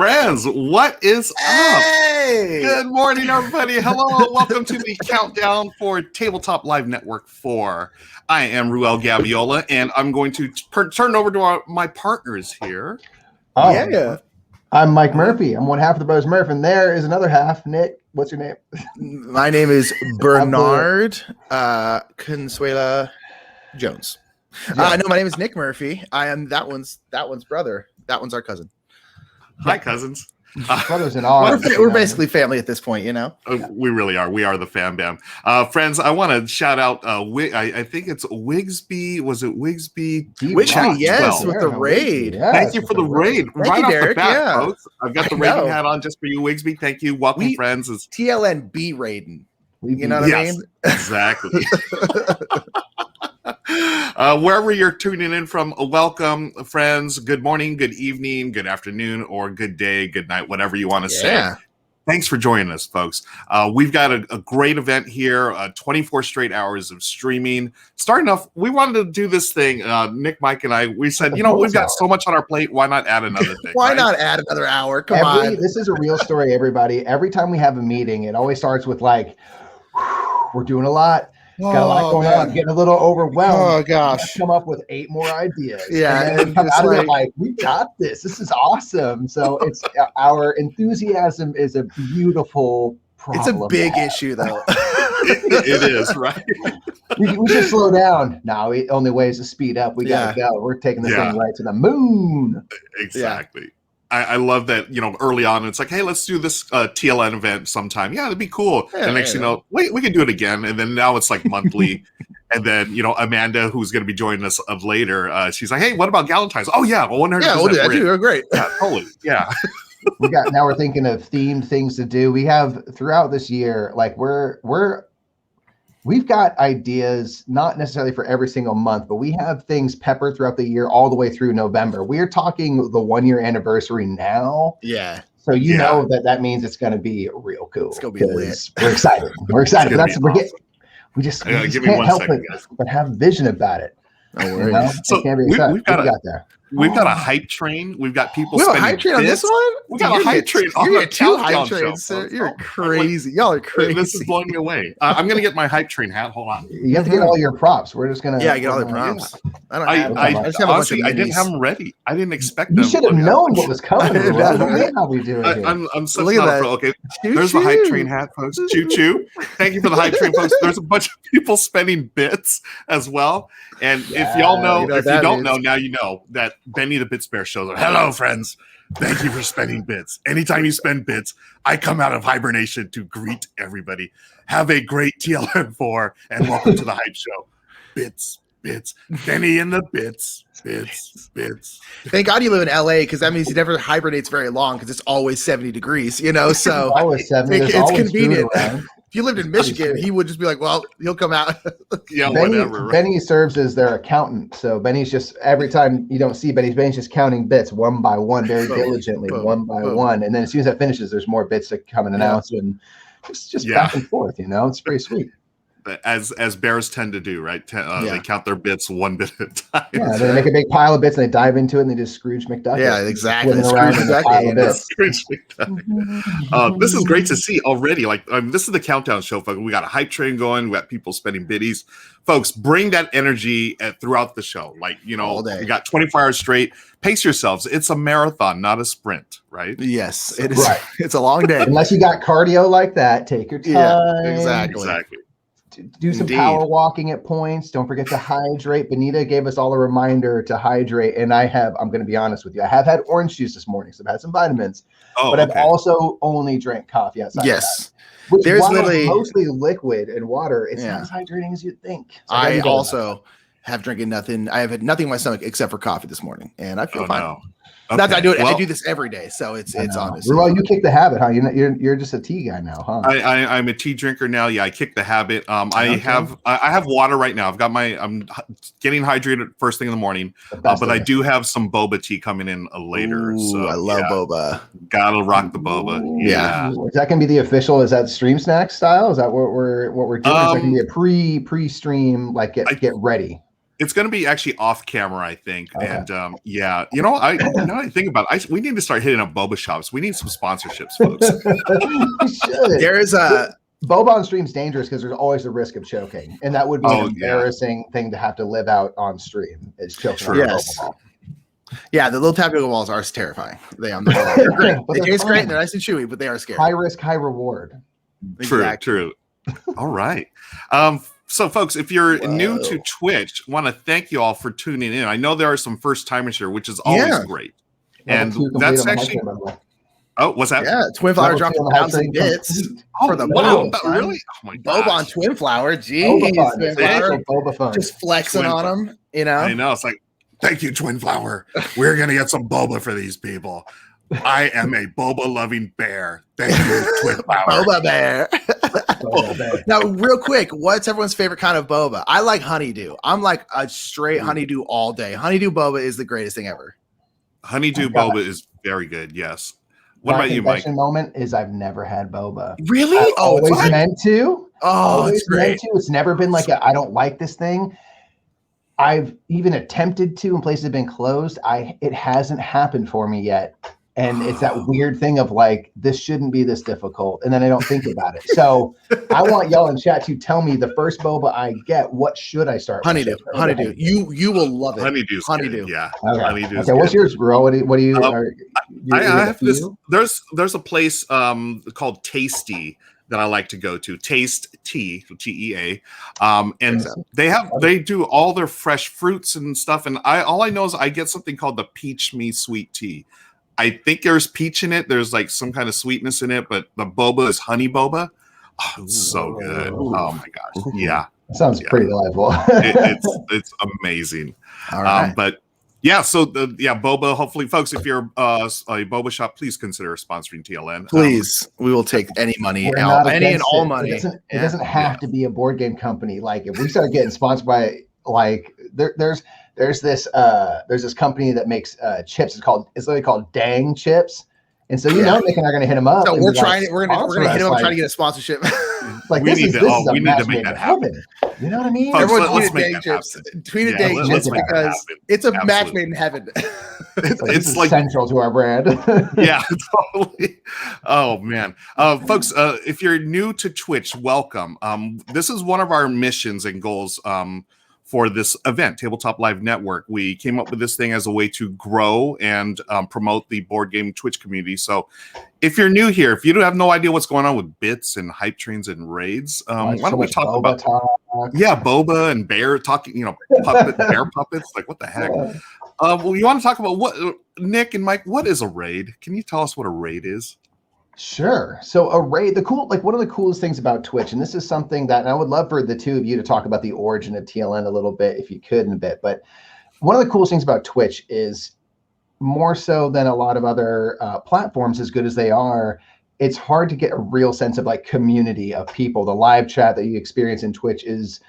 Friends, what is up? Hey! Good morning, everybody. Hello, welcome to the Countdown for Tabletop Live Network 4. I am Ruel Gaviola, and I'm going to turn over to my partners here. Oh, Yeah. I'm Mike Murphy. I'm one half of the Brothers Murphy, and there is another half. Nick, what's your name? My name is Bernard Consuela Jones. No, my name is Nick Murphy. I am that one's brother. That one's our cousin. Hi, cousins. Brothers in arms. We're basically family at this point, you know? We really are. We are the Fam Bam. Friends, I want to shout out, I think it's Wigsby. Was it Wigsby? Wigsby, yes, with the raid. Yes, Thank you for the raid. Thank you, Derek. Off the bat, Yeah. folks. I've got the raiding hat on just for you, Wigsby. Thank you. Welcome, friends. It's TLN B raiding. You know what I mean? Exactly. Wherever you're tuning in from, welcome, friends. Good morning, good evening, good afternoon, or good day, good night, whatever you want to say. Thanks for joining us, folks. We've got a great event here, 24 straight hours of streaming. Starting off, we wanted to do this thing, Nick, Mike, and I, we said, we've got so much on our plate, why not add another thing? Why not add another hour? Come on. This is a real story, everybody. Every time we have a meeting, it always starts with like, we're doing a lot. Got a lot going on, getting a little overwhelmed. Oh gosh, come up with 8 more ideas. Yeah, and then we come out of it like, we got this. This is awesome. So it's our enthusiasm is a beautiful problem. It's a big issue, though. It is, right? we should slow down. No, the only way is to speed up. We gotta go. We're taking this thing right to the moon. Exactly. I love that, early on, it's like, hey, let's do this TLN event sometime. Yeah, that'd be cool. And next, we can do it again. And then now it's like monthly. And then, Amanda, who's going to be joining us later, she's like, hey, what about Galentine's? Oh, yeah, well, 100%. Yeah, we'll do that too. They're great. Yeah, totally. Yeah. Now we're thinking of themed things to do. We have throughout this year, like we've got ideas, not necessarily for every single month, but we have things peppered throughout the year all the way through November. We're talking the 1-year anniversary now. Yeah. So you know that means it's going to be real cool. It's going to be lit. We're excited. We're excited. We just give me can't 1 help second, it, guys. but have vision about it. No worries. So we've got a hype train. We've got people. We have a hype train on this one. We got a hype train on the 2 hype Countdown trains. Show. You're crazy. Y'all are crazy. This is blowing me away. I'm gonna get my hype train hat. Hold on. You have to get all your props. We're just gonna get all the props. I honestly, I didn't have them ready. I didn't expect them. You should have known what was coming. How we do it. I'm so not okay. There's the hype train hat, folks. Choo choo. Thank you for the hype train, folks. There's a bunch of people spending bits as well. And if y'all know, if you don't know, now you know that Benny the Bits Bear shows up. Hello, friends. Thank you for spending bits. Anytime you spend bits, I come out of hibernation to greet everybody. Have a great TLN4 and welcome to the Hype Show. Bits. Benny and the bits. Thank God you live in LA, because that means he never hibernates very long, because it's always 70 degrees, so always 70. It's convenient. If you lived in Michigan, he would just be like, well, he'll come out. Whatever. Right? Benny serves as their accountant. So Benny's just, every time you don't see Benny's just counting bits one by one, very diligently, one by one. And then as soon as that finishes, there's more bits to come and announce, and just back and forth, It's pretty sweet. As bears tend to do, right? They count their bits 1 bit at a time. Yeah, they make a big pile of bits and they dive into it and they just Scrooge McDuck. Yeah, exactly. Scrooge McDuck. This is great to see already. This is the Countdown Show, folks. We got a hype train going. We got people spending biddies. Folks, bring that energy throughout the show. All day. We got 24 hours straight. Pace yourselves. It's a marathon, not a sprint, right? Yes, it is. Right. It's a long day. Unless you got cardio like that, take your time. Yeah, exactly. Do some power walking at points. Don't forget to hydrate. Benita gave us all a reminder to hydrate. And I'm going to be honest with you. I have had orange juice this morning, so I've had some vitamins. But I've also only drank coffee outside. Yes. Which There's literally mostly liquid and water. It's not as hydrating as you'd think. So I also have drinking nothing. I have had nothing in my stomach except for coffee this morning, and I feel fine. No. Okay. I do it. I do this every day, so it's honest. Well, you kicked the habit, huh? You're just a tea guy now, huh? I'm a tea drinker now. Yeah, I kicked the habit. I have water right now. I'm getting hydrated first thing in the morning, but I do have some boba tea coming in later. Ooh, so I love boba. Gotta rock the boba. Ooh. Yeah. Is that gonna be the official? Is that stream snack style? Is that what we're doing? Is that gonna be a pre-stream get ready? It's going to be actually off camera, I think. Okay. And yeah, I think about it. We need to start hitting up boba shops. We need some sponsorships, folks. There is a boba on stream is dangerous because there's always the risk of choking, and that would be an embarrassing thing to have to live out on stream. Is choking on a boba ball. Yeah, the little tapioca balls are terrifying. They are great. They taste great. They're nice and chewy, but they are scary. High risk, high reward. True. All right. So, folks, if you're new to Twitch, want to thank you all for tuning in. I know there are some first timers here, which is always great. And that's actually. Oh, what's that? Yeah, Twin Flower dropped 1,000 bits for the wow, really? Oh my god! Boba on Twin Flower, jeez, Boba fun. Just flexing on them, I know. It's like, thank you, Twin Flower. We're gonna get some boba for these people. I am a boba loving bear. Thank you, Twin Flower. Boba bear. Now, real quick, what's everyone's favorite kind of boba? I like honeydew. I'm like a straight honeydew all day. Honeydew boba is the greatest thing ever. Honeydew boba is very good. Yes. What about you, Mike? Moment is I've never had boba. Really? I've always meant to. It's great. It's never been like I don't like this thing. I've even attempted to, and places have been closed. It hasn't happened for me yet. And it's that weird thing of like, this shouldn't be this difficult. And then I don't think about it. So I want y'all in chat to tell me the first boba I get, what should I start with? Honeydew. You will love it. Honeydew. Yeah. Okay. Honeydew. Okay. What's yours, bro? What do you? I have this. There's a place called Tasty that I like to go to. Taste Tea, TEA, and they do all their fresh fruits and stuff. And all I know is I get something called the Peach Me Sweet Tea. I think there's peach in it. There's like some kind of sweetness in it, but the boba is honey boba. Oh, it's so good. Oh my gosh. Yeah. Sounds pretty delightful. it's amazing. All right. But yeah, so boba, hopefully folks, if you're a boba shop, please consider sponsoring TLN. Please. We will take any money out. Any and all money. It doesn't have to be a board game company. Like if we start getting sponsored by like there's this company that makes chips. It's literally called Dang Chips. And so Nick and I are gonna hit them up. So we're gonna hit them up trying to get a sponsorship. Like we need to make that happen. You know what I mean? Everyone let's make that happen. Tweet a Dang Chips because it's a match made in heaven. It's like central to our brand. Yeah, totally. Oh man. Folks, if you're new to Twitch, welcome. This is one of our missions and goals for this event, Tabletop Live Network. We came up with this thing as a way to grow and promote the board game Twitch community. So if you're new here, if you don't have no idea what's going on with bits and hype trains and raids, why don't we talk about boba and bear talking, bear puppets? Like what the heck? Well, you want to talk about what, Nick and Mike, what is a raid? Can you tell us what a raid is? Sure. So a raid, one of the coolest things about Twitch, and this is something that, and I would love for the two of you to talk about the origin of TLN a little bit, if you could in a bit, but one of the coolest things about Twitch is more so than a lot of other platforms, as good as they are, it's hard to get a real sense of like community of people. The live chat that you experience in Twitch is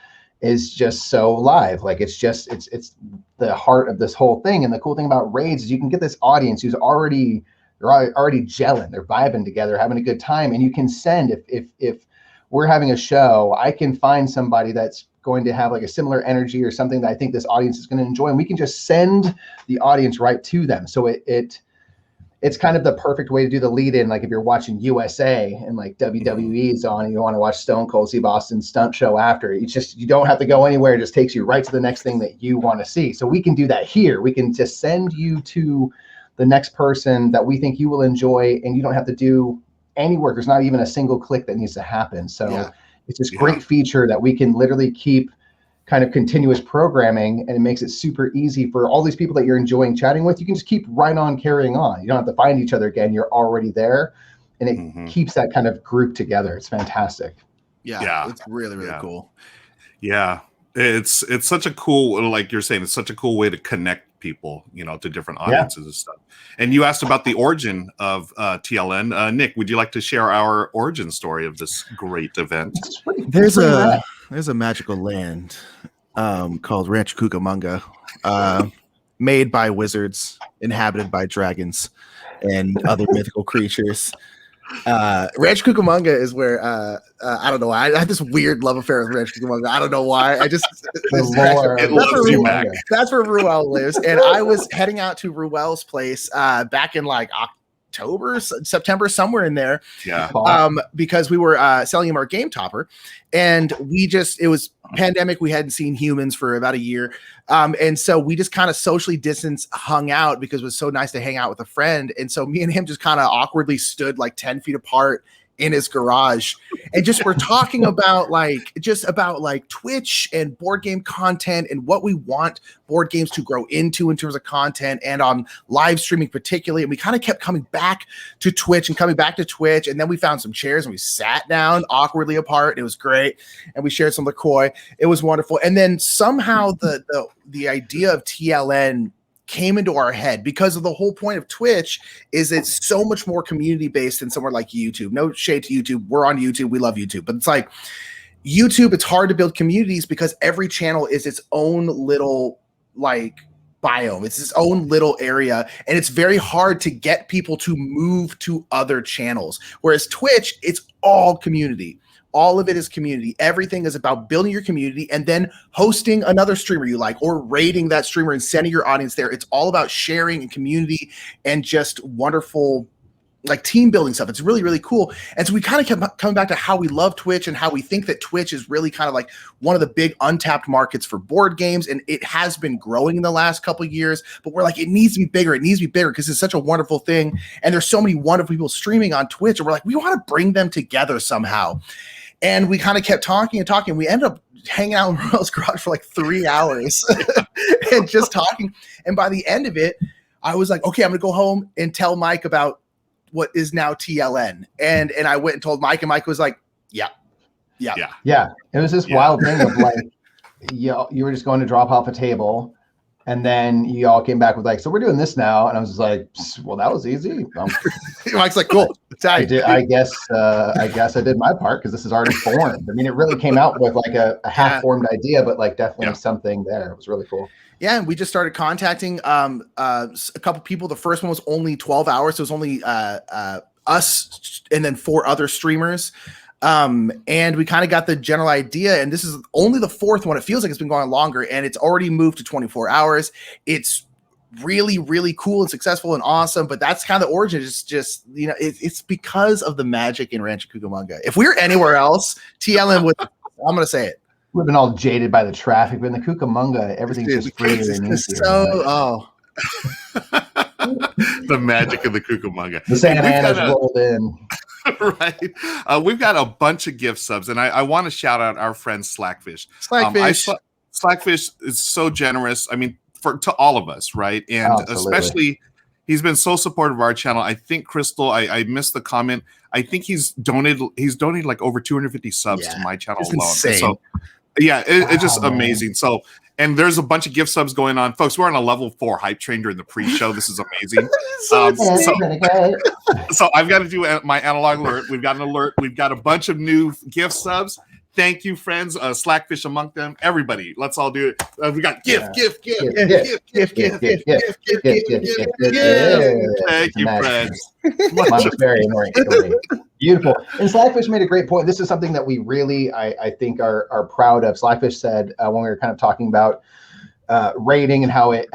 just so live. Like it's the heart of this whole thing. And the cool thing about raids is you can get this audience who's already gelling, they're vibing together, having a good time. And you can send, if we're having a show, I can find somebody that's going to have like a similar energy or something that I think this audience is going to enjoy. And we can just send the audience right to them. So it's kind of the perfect way to do the lead in. Like if you're watching USA and like WWE is on and you want to watch Stone Cold Steve Austin's stunt show after, you don't have to go anywhere. It just takes you right to the next thing that you want to see. So we can do that here. We can just send you to the next person that we think you will enjoy, and you don't have to do any work. There's not even a single click that needs to happen. So it's this great feature that we can literally keep kind of continuous programming, and it makes it super easy for all these people that you're enjoying chatting with. You can just keep right on carrying on. You don't have to find each other again. You're already there, and it keeps that kind of group together. It's fantastic. Yeah. It's really, really cool. Yeah. It's such a cool, like you're saying, it's such a cool way to connect people, to different audiences and stuff. And you asked about the origin of TLN. Nick, would you like to share our origin story of this great event? There's a magical land called Rancho Cucamonga, made by wizards, inhabited by dragons and other mythical creatures. Ranch Cucamonga is where I don't know why I had this weird love affair with Ranch Cucamonga. I don't know why. I just that's where Ruel lives, and I was heading out to Ruel's place back in like October, September, somewhere in there. Yeah. Because we were selling him our game topper, and it was pandemic. We hadn't seen humans for about a year. And so we just kind of socially distanced, hung out because it was so nice to hang out with a friend. And so me and him just kind of awkwardly stood like 10 feet apart in his garage and just we're talking about Twitch and board game content and what we want board games to grow into in terms of content and on live streaming particularly. And we kind of kept coming back to Twitch. And then we found some chairs and we sat down awkwardly apart. It was great. And we shared some LaCroix. It was wonderful. And then somehow the idea of TLN came into our head because of the whole point of Twitch is it's so much more community based than somewhere like YouTube. No shade to YouTube. We're on YouTube. We love YouTube, but it's like YouTube, it's hard to build communities because every channel is its own little like biome. It's its own little area. And it's very hard to get people to move to other channels. Whereas Twitch, it's all community. All of it is community. Everything is about building your community and then hosting another streamer you like or rating that streamer and sending your audience there. It's all about sharing and community and just wonderful like team building stuff. It's really, really cool. And so we kind of kept coming back to how we love Twitch and how we think that Twitch is really kind of like one of the big untapped markets for board games. And it has been growing in the last couple of years, but we're like, it needs to be bigger. It needs to be bigger because it's such a wonderful thing. And there's so many wonderful people streaming on Twitch. And we're like, we want to bring them together somehow. And we kind of kept talking and talking. We ended up hanging out in Royal's garage for like 3 hours and just talking. And by the end of it, I was like, okay, I'm going to go home and tell Mike about what is now TLN. And I went and told Mike, and Mike was like, yeah. It was this wild thing of like, you were just going to drop off a table. And then you all came back with like, so we're doing this now. And I was just like, well, that was easy. Mike's like, cool. I guess I did my part because this is already formed. I mean, it really came out with like a half-formed idea, but definitely something there. It was really cool. Yeah, and we just started contacting a couple people. The first one was only 12 hours. So it was only us and then 4 other streamers. And we kind of got the general idea, and this is only the 4th one. It feels like it's been going longer, and it's already moved to 24 hours. It's really, really cool and successful and awesome, but that's kind of the origin. It's just, it's because of the magic in Rancho Cucamonga. If we were anywhere else, TLN would, I'm going to say it. We've been all jaded by the traffic, but in the Cucamonga, everything's just free and easy. The magic of the Cucamonga. The Santa Ana's rolled in. Right. We've got a bunch of gift subs, and I want to shout out our friend Slackfish. Slackfish is so generous. I mean, to all of us, right? And especially, he's been so supportive of our channel. I think Crystal, I missed the comment. I think he's donated like over 250 subs to my channel alone. Insane. So yeah, it's just amazing. So, and there's a bunch of gift subs going on, folks. We're on a level 4 hype train during the pre-show. This is amazing. So I've got to do my analog alert. We've got an alert. We've got a bunch of new gift subs. Thank you, friends. Slackfish among them. Everybody, let's all do it. We got gift. Thank you, friends. Very annoying story. Beautiful. And Slackfish made a great point. This is something that we really, I think, are proud of. Slackfish said when we were kind of talking about rating and how it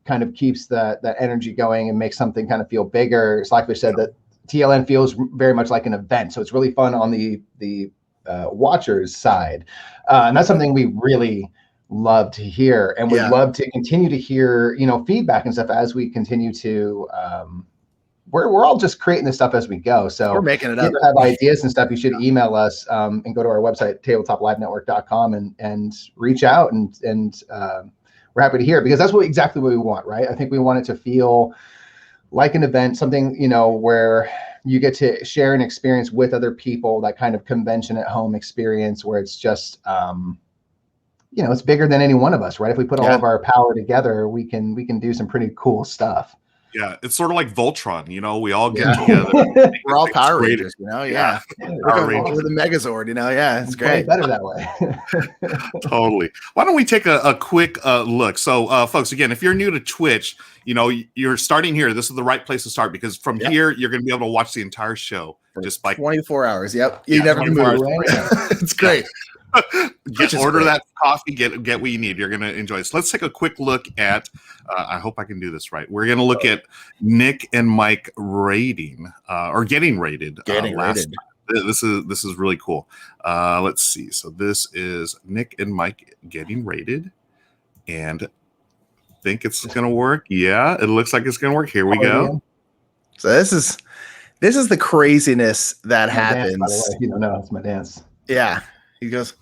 kind of keeps that energy going and makes something kind of feel bigger. Slackfish said that TLN feels very much like an event, so it's really fun on the watchers side, and that's something we really love to hear, and we'd love to continue to hear feedback and stuff as we continue to we're all just creating this stuff as we go, so we're making it up. If you have ideas and stuff, you should email us and go to our website tabletop-live-network.com and reach out, and we're happy to hear it, because that's exactly what we want, right? I think we want it to feel like an event, something where you get to share an experience with other people, that kind of convention at home experience where it's just, it's bigger than any one of us, right? If we put all of our power together, we can do some pretty cool stuff. Yeah, it's sort of like Voltron, we all get together. We're all Power Rangers, Yeah. Power Rangers with a Megazord, it's great. Better that way. Totally. Why don't we take a quick look? So, folks, again, if you're new to Twitch, you're starting here. This is the right place to start because from here, you're going to be able to watch the entire show just by 24 hours. Yep. You never move. It's great. Order that coffee, get what you need. You're going to enjoy this. Let's take a quick look at, I hope I can do this right. We're going to look at Nick and Mike rating or getting rated. This is really cool. Let's see. So this is Nick and Mike getting rated, and I think it's going to work. Yeah, it looks like it's going to work. Here we go. Yeah. So this is the craziness that happens. Dance, by the way, if you don't know, it's my dance. Yeah, he goes.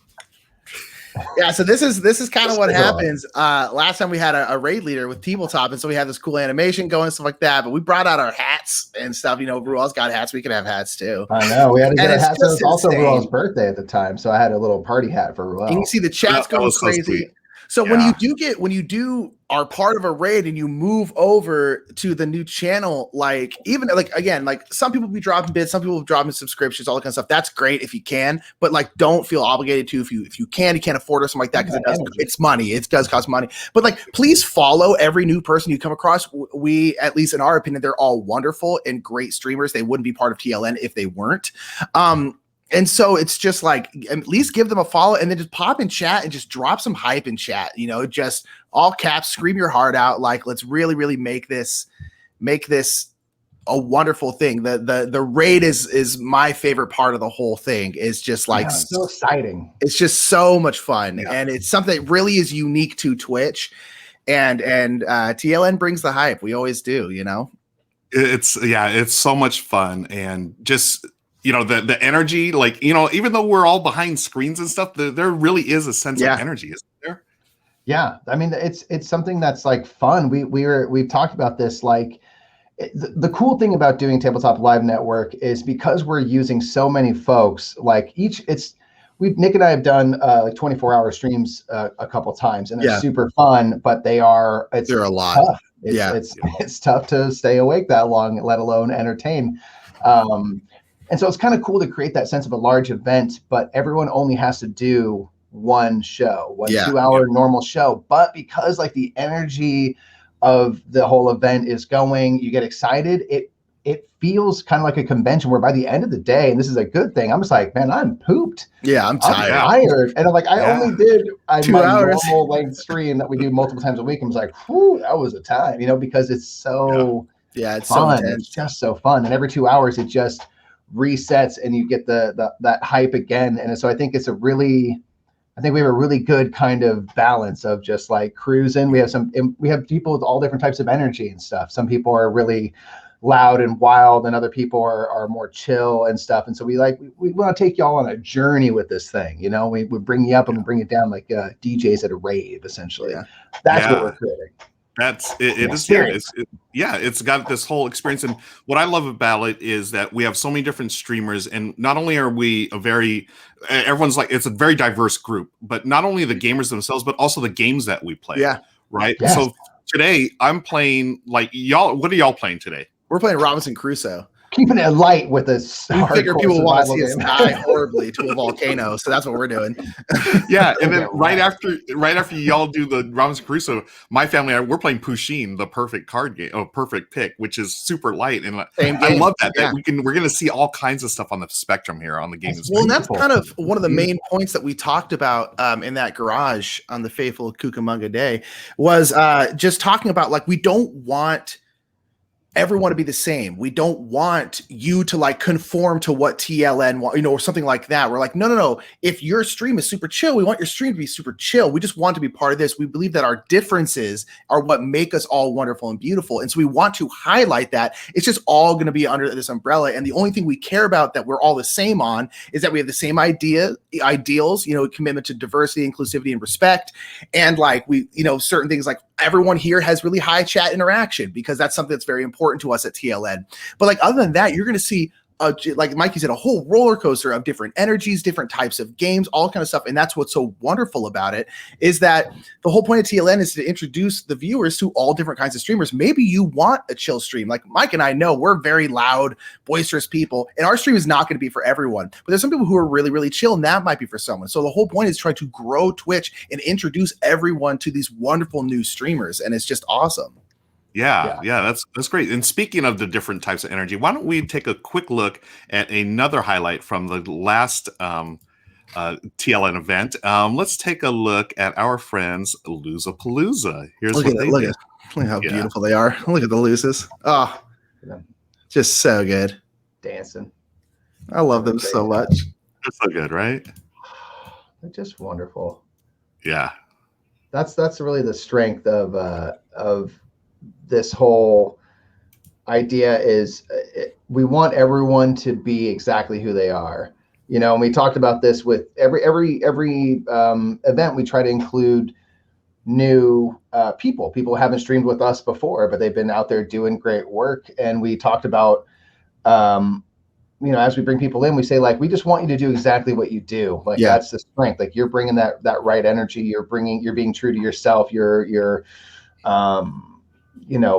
Yeah, so this is kind of what happens. Last time we had a raid leader with tabletop, and so we had this cool animation going and stuff like that. But we brought out our hats and stuff. Ruel's got hats. We can have hats too. I know. We had to get a hat. It was also Ruel's birthday at the time, so I had a little party hat for Ruel. And you see the chat's going crazy. So when you do are part of a raid and you move over to the new channel, like some people be dropping bits, some people be dropping subscriptions, all that kind of stuff. That's great if you can, but don't feel obligated to if you can't afford or something like that because it's money. It does cost money. But please follow every new person you come across. We, at least in our opinion, they're all wonderful and great streamers. They wouldn't be part of TLN if they weren't. And so it's just at least give them a follow and then just pop in chat and just drop some hype in chat, just all caps, scream your heart out. Let's really, really make this a wonderful thing. The raid is my favorite part of the whole thing. Is just so exciting. It's just so much fun. Yeah. And it's something that really is unique to Twitch and TLN brings the hype. We always do, It's so much fun and just, the energy, even though we're all behind screens and stuff, there really is a sense of energy, isn't there? Yeah. I mean, it's something that's fun. We've talked about this, the cool thing about doing Tabletop Live Network is because we're using so many folks, Nick and I have done 24-hour streams a couple times and they're super fun, but they're a lot. Tough. It's tough to stay awake that long, let alone entertain. And so it's kind of cool to create that sense of a large event, but everyone only has to do one show, 2-hour normal show. But because the energy of the whole event is going, you get excited. It feels kind of like a convention where by the end of the day, and this is a good thing, I'm just man, I'm pooped. Yeah, I'm tired. And I'm I only did 2 hours normal length stream that we do multiple times a week. I was whew, that was a time, because it's so it's fun. So it's just so fun. And every 2 hours it just resets and you get that hype again. And so I think we have a really good kind of balance of just cruising. We have people with all different types of energy and stuff. Some people are really loud and wild and other people are more chill and stuff. And so we want to take y'all on a journey with this thing. We bring you up and we bring it down like DJs at a rave, essentially. That's what we're creating. It's got this whole experience. And what I love about it is that we have so many different streamers, and not only are we everyone's it's a very diverse group, but not only the gamers themselves, but also the games that we play. Yeah. Right. Yeah. So today I'm playing y'all. What are y'all playing today? We're playing Robinson Crusoe. Keeping it light with this. We figure people want to see us die horribly to a volcano, so that's what we're doing. Yeah, and then right after y'all do the Robinson Crusoe, my family we're playing Pusheen, the perfect card game, perfect pick, which is super light, and I love that. Yeah. That we're going to see all kinds of stuff on the spectrum here on the game. Well, and that's kind of one of the main points that we talked about in that garage on the fateful Cucamonga day was just talking about we don't want everyone to be the same. We don't want you to conform to what TLN want, or something like that. We're no. If your stream is super chill, we want your stream to be super chill. We just want to be part of this. We believe that our differences are what make us all wonderful and beautiful. And so we want to highlight that. It's just all going to be under this umbrella. And the only thing we care about that we're all the same on is that we have the same ideals, commitment to diversity, inclusivity, and respect. And we, certain things everyone here has really high chat interaction because that's something that's very important to us at TLN. But other than that, you're going to see like Mikey said, a whole roller coaster of different energies, different types of games, all kind of stuff. And that's what's so wonderful about it, is that the whole point of TLN is to introduce the viewers to all different kinds of streamers. Maybe you want a chill stream. Like Mike and I know we're very loud, boisterous people, and our stream is not going to be for everyone. But there's some people who are really, really chill, and that might be for someone. So the whole point is trying to grow Twitch and introduce everyone to these wonderful new streamers, and it's just awesome. Yeah, that's great. And speaking of the different types of energy, why don't we take a quick look at another highlight from the last TLN event? Let's take a look at our friends Loozapalooza. Here's look at how beautiful they are. Look at the Loozes. Oh, just so good. Dancing. I love them so much. They're so good, right? They're just wonderful. Yeah. That's really the strength of this whole idea is we want everyone to be exactly who they are, and we talked about this with every event. We try to include new people who haven't streamed with us before, but they've been out there doing great work. And we talked about, as we bring people in, we say, like, we just want you to do exactly what you do. Like, that's the strength. Like, you're bringing that right energy. You're being true to yourself. You're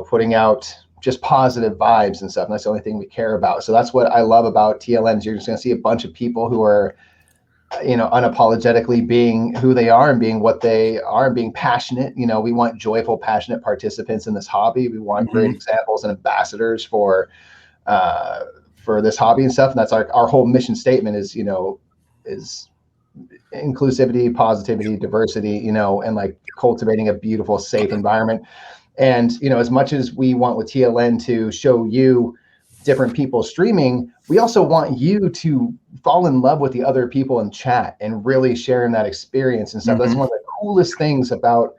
putting out just positive vibes and stuff. And that's the only thing we care about. So that's what I love about TLN is you're just going to see a bunch of people who are, unapologetically being who they are and being what they are and being passionate. We want joyful, passionate participants in this hobby. We want great examples and ambassadors for this hobby and stuff. And that's our whole mission statement is inclusivity, positivity, diversity, and like cultivating a beautiful, safe environment. And, as much as we want with TLN to show you different people streaming, we also want you to fall in love with the other people in chat and really sharing that experience and stuff. That's one of the coolest things about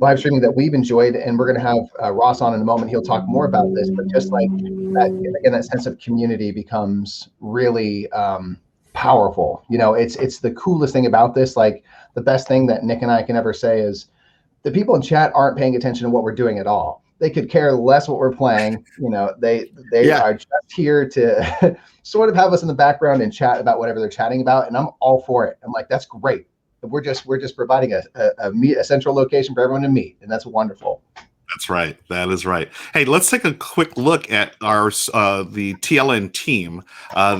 live streaming that we've enjoyed. And we're going to have Ross on in a moment. He'll talk more about this, but just like that, again, that sense of community becomes really powerful. It's the coolest thing about this. Like, the best thing that Nick and I can ever say is, the people in chat aren't paying attention to what we're doing at all. They could care less what we're playing. They are just here to sort of have us in the background and chat about whatever they're chatting about. And I'm all for it. I'm like, that's great. We're just providing a central location for everyone to meet. And that's wonderful. That's right. That is right. Hey, let's take a quick look at our the TLN team.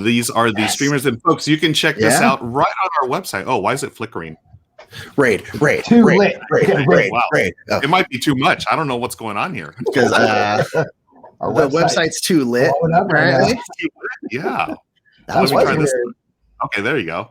These are the streamers, and folks, you can check this out right on our website. Oh, why is it flickering? Raid. Wow. It might be too much. I don't know what's going on here. Because the website's too lit. Yeah. That was weird. Okay, there you go.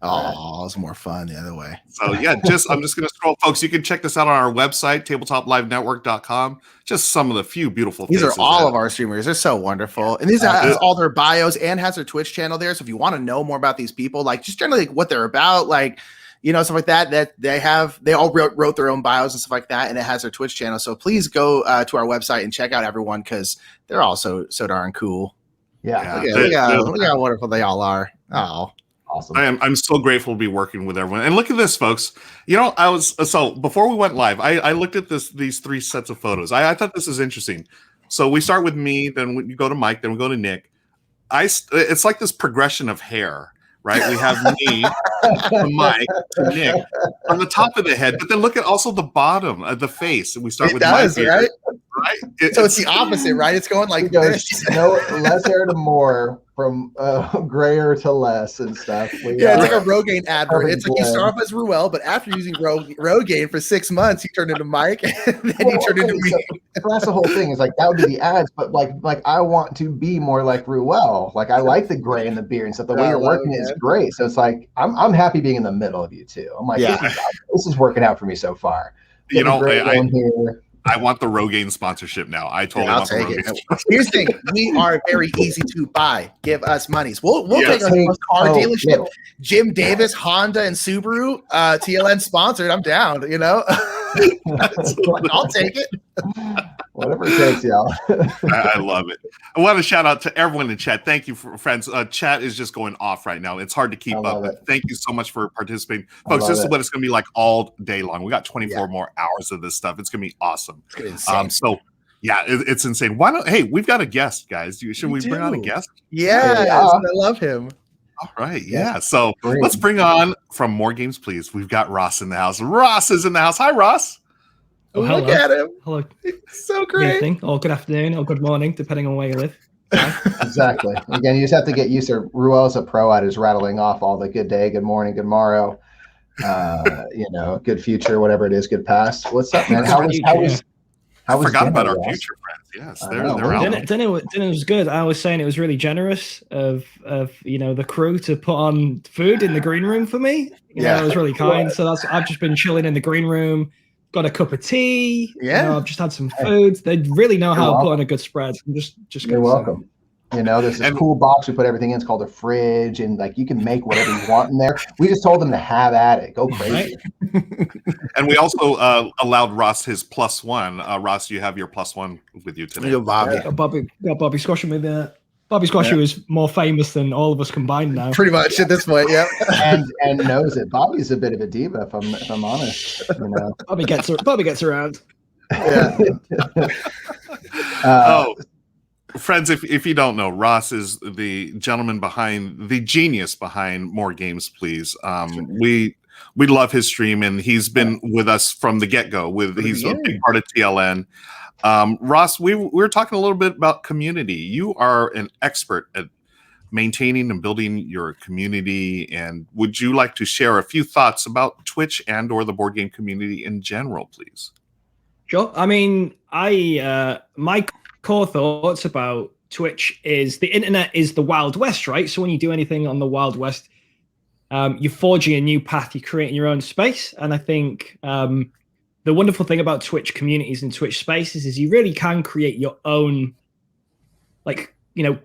Oh, it's more fun the other way. So yeah, I'm just going to scroll, folks. You can check this out on our website, tabletopLiveNetwork.com. Just some of the few beautiful these are all of our streamers. They're so wonderful. And these has all their bios and has their Twitch channel there. So if you want to know more about these people, like just generally like what they're about, like, stuff like that they all wrote their own bios and stuff like that, and it has their Twitch channel. So please go to our website and check out everyone, because they're all so darn cool. Yeah. Look how wonderful they all are. Oh, awesome. I'm so grateful to be working with everyone. And look at this, folks. So before we went live, I looked at these three sets of photos. I thought this is interesting. So we start with me, then we go to Mike, then we go to Nick. It's like this progression of hair. Right, we have me, to Mike, to Nick on the top of the head, but then look at also the bottom of the face. And we start with my beard, right? So it's the opposite, right? It's going like this. No, less hair to more, from grayer to less and stuff. It's like a Rogaine advert. It's like you start off as Ruel, but after using Rogaine for 6 months, you turn into Mike, and then you turn into me. So that's the whole thing. Is like that would be the ads, but like I want to be more like Ruel. Like, I like the gray and the beard and stuff. The way you're working is great. So it's like I'm happy being in the middle of you two. I'm like, this is working out for me so far. I want the Rogaine sponsorship now. I totally want the Rogaine. Here's the thing: we are very easy to buy. Give us monies. We'll take a car dealership. No. Jim Davis, Honda, and Subaru, TLN sponsored. I'm down. I'll take it. Whatever it takes, y'all. I love it. I want to shout out to everyone in chat. Thank you, friends. Chat is just going off right now. It's hard to keep up. Thank you so much for participating. Folks, this is what it's going to be like all day long. We got 24 more hours of this stuff. It's going to be awesome. It's insane. So Yeah, it's insane. Why don't? Hey, we've got a guest, guys. Should we bring on a guest? Yes, I love him. All right, yeah. So let's bring on from More Games, Please. We've got Ross in the house. Ross is in the house. Hi, Ross. Oh, look at him. Hello. So great. Good evening, or good afternoon, or good morning, depending on where you live. Exactly. Again, you just have to get used to Ruel's a pro at is rattling off all the good day, good morning, good morrow, good future, whatever it is, good past. What's up, man? I forgot about our future friends. Yes, they're out. Dinner was good. I was saying it was really generous of the crew to put on food in the green room for me. It was really kind. So I've just been chilling in the green room, got a cup of tea. Yeah, I've just had some food. They really know how to put on a good spread. I'm just You're welcome. There's this cool box we put everything in. It's called a fridge, and you can make whatever you want in there. We just told them to have at it. Go crazy. Right. And we also allowed Ross his +1. Ross, you have your +1 with you today. Bobby Squasher with that. Bobby Squasher is more famous than all of us combined now. Pretty much at this point, yeah. and knows it. Bobby's a bit of a diva, if I'm honest. Bobby gets around. Yeah. Friends, if you don't know, Ross is the genius behind More Games, Please. We love his stream, and he's been with us from the get-go. He's a big part of TLN. Ross, we were talking a little bit about community. You are an expert at maintaining and building your community, and would you like to share a few thoughts about Twitch and or the board game community in general, please? Sure. I mean, my core thoughts about Twitch is the internet is the Wild West, right? So when you do anything on the Wild West, you're forging a new path, you're creating your own space. And I think the wonderful thing about Twitch communities and Twitch spaces is you really can create your own,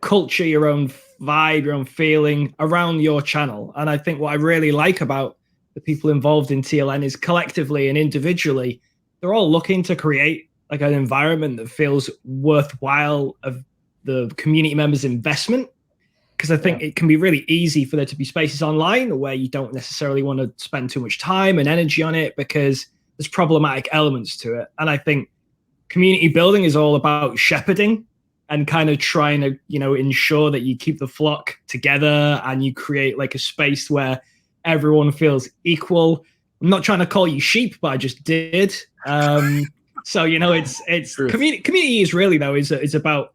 culture, your own vibe, your own feeling around your channel. And I think what I really like about the people involved in TLN is collectively and individually, they're all looking to create an environment that feels worthwhile of the community members' investment. Because I think it can be really easy for there to be spaces online where you don't necessarily want to spend too much time and energy on it because there's problematic elements to it. And I think community building is all about shepherding and kind of trying to, ensure that you keep the flock together and you create a space where everyone feels equal. I'm not trying to call you sheep, but I just did. So it's community is really though is about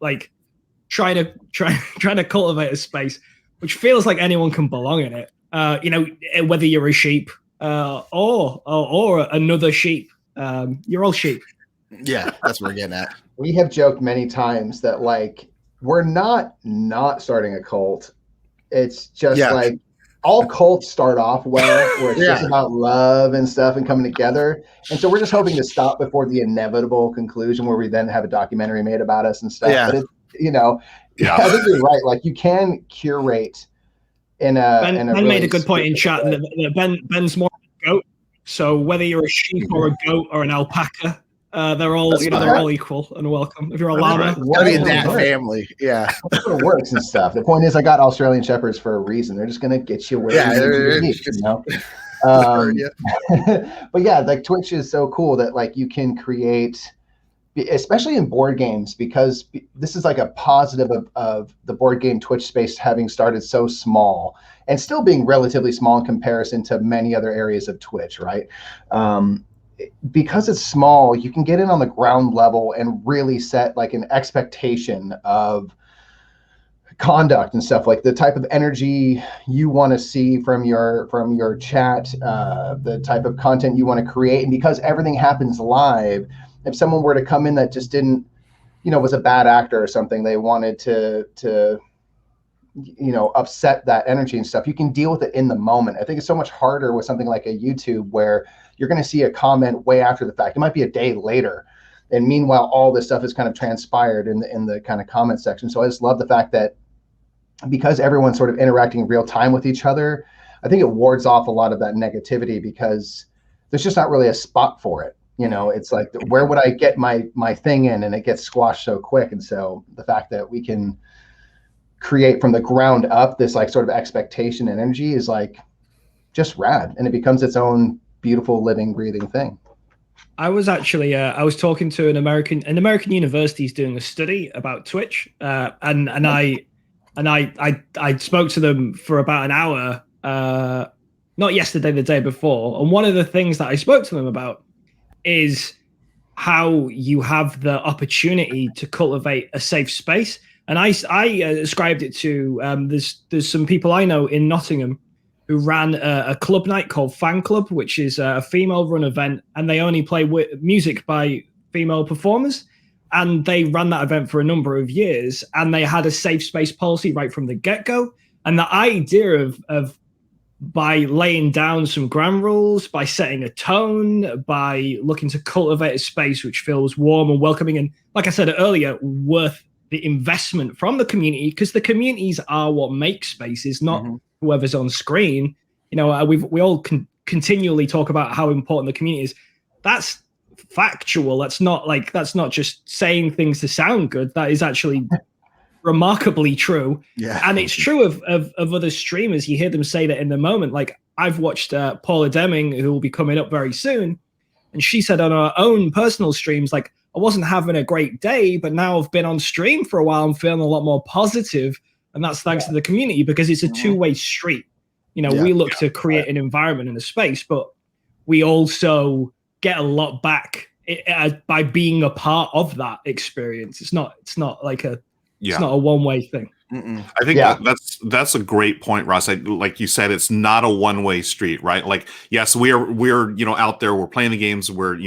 trying to cultivate a space which feels like anyone can belong in it. Whether you're a sheep or another sheep, you're all sheep. Yeah, that's what we're getting at. We have joked many times that we're not starting a cult. It's just all cults start off well, where it's just about love and stuff and coming together. And so we're just hoping to stop before the inevitable conclusion where we then have a documentary made about us and stuff. Yeah. But I think you're right. You can curate Ben really made a good point in chat that Ben's more a goat. So whether you're a sheep or a goat or an alpaca, they're all they're all equal and welcome. If you're a llama, gotta be in that family. Yeah, that's what it works and stuff. The point is, I got Australian Shepherds for a reason. They're just gonna get you where you need to be, But Twitch is so cool that you can create, especially in board games, because this is a positive of the board game Twitch space having started so small and still being relatively small in comparison to many other areas of Twitch, right? Because it's small, you can get in on the ground level and really set an expectation of conduct and stuff, the type of energy you want to see from your chat, the type of content you want to create. And because everything happens live, if someone were to come in that just didn't, was a bad actor or something, they wanted to upset that energy and stuff, you can deal with it in the moment. I think it's so much harder with something like a YouTube where you're going to see a comment way after the fact. It might be a day later. And meanwhile, all this stuff is kind of transpired in the kind of comment section. So I just love the fact that because everyone's sort of interacting in real time with each other, I think it wards off a lot of that negativity because there's just not really a spot for it. It's where would I get my thing in? And it gets squashed so quick. And so the fact that we can create from the ground up this sort of expectation and energy is just rad, and it becomes its own beautiful living breathing thing. I was actually I was talking to an American university is doing a study about Twitch, and I spoke to them for about an hour, not yesterday, the day before, and one of the things that I spoke to them about is how you have the opportunity to cultivate a safe space. And I ascribed it to there's some people I know in Nottingham who ran a club night called Fan Club, which is a female-run event, and they only play music by female performers. And they ran that event for a number of years, and they had a safe space policy right from the get-go. And the idea of by laying down some ground rules, by setting a tone, by looking to cultivate a space which feels warm and welcoming, and like I said earlier, worth the investment from the community, because the communities are what make spaces, not whoever's on screen. You know, we all continually talk about how important the community is. That's factual. That's not just saying things to sound good. That is actually remarkably true. Yeah. And it's true of other streamers. You hear them say that in the moment. Like, I've watched Paula Deming, who will be coming up very soon, and she said on her own personal streams, like, I wasn't having a great day, but now I've been on stream for a while, I'm feeling a lot more positive. And that's thanks to the community, because it's a two-way street. You know, we look to create an environment in a space, but we also get a lot back by being a part of that experience. It's not like it's not a one-way thing. I think that's a great point, Ross. Like you said, it's not a one-way street, right? Like, yes, we're out there, we're playing the games, we're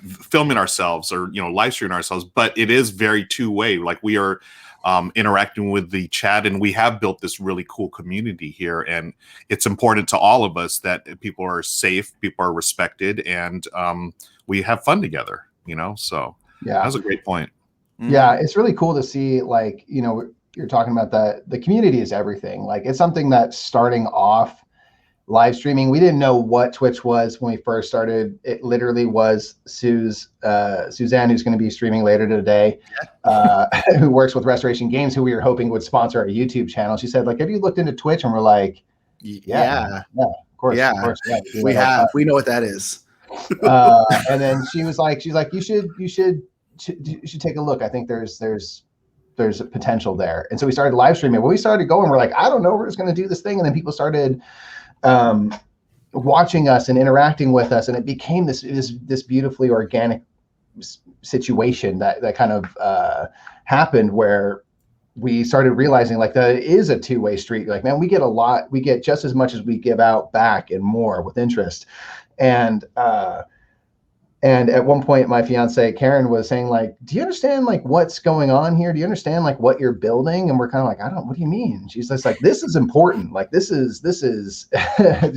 filming ourselves or live streaming ourselves, but it is very two-way. Like, we are interacting with the chat, and we have built this really cool community here, and it's important to all of us that people are safe, people are respected, and we have fun together. So that's a great point. Yeah, it's really cool to see, like, you're talking about the community is everything. Like, it's something that's starting off live streaming. We didn't know what Twitch was when we first started. It literally was Suzanne, who's going to be streaming later today, who works with Restoration Games, who we were hoping would sponsor our YouTube channel. She said, like, have you looked into Twitch? And we're like, yeah, of course. Yeah, of course, we have. We know what that is. And then she's like, you should take a look. I think there's a potential there. And so we started live streaming. When we started going, we're like, I don't know, we're just going to do this thing. And then people started watching us and interacting with us, and it became this beautifully organic situation that kind of happened, where we started realizing, like, that it is a two-way street. Like, man, we get just as much as we give out back and more with interest. And at one point, my fiance Karen was saying, like, do you understand, like, what's going on here? Do you understand, like, what you're building? And we're kind of like, what do you mean? She's just like, this is important. Like, this is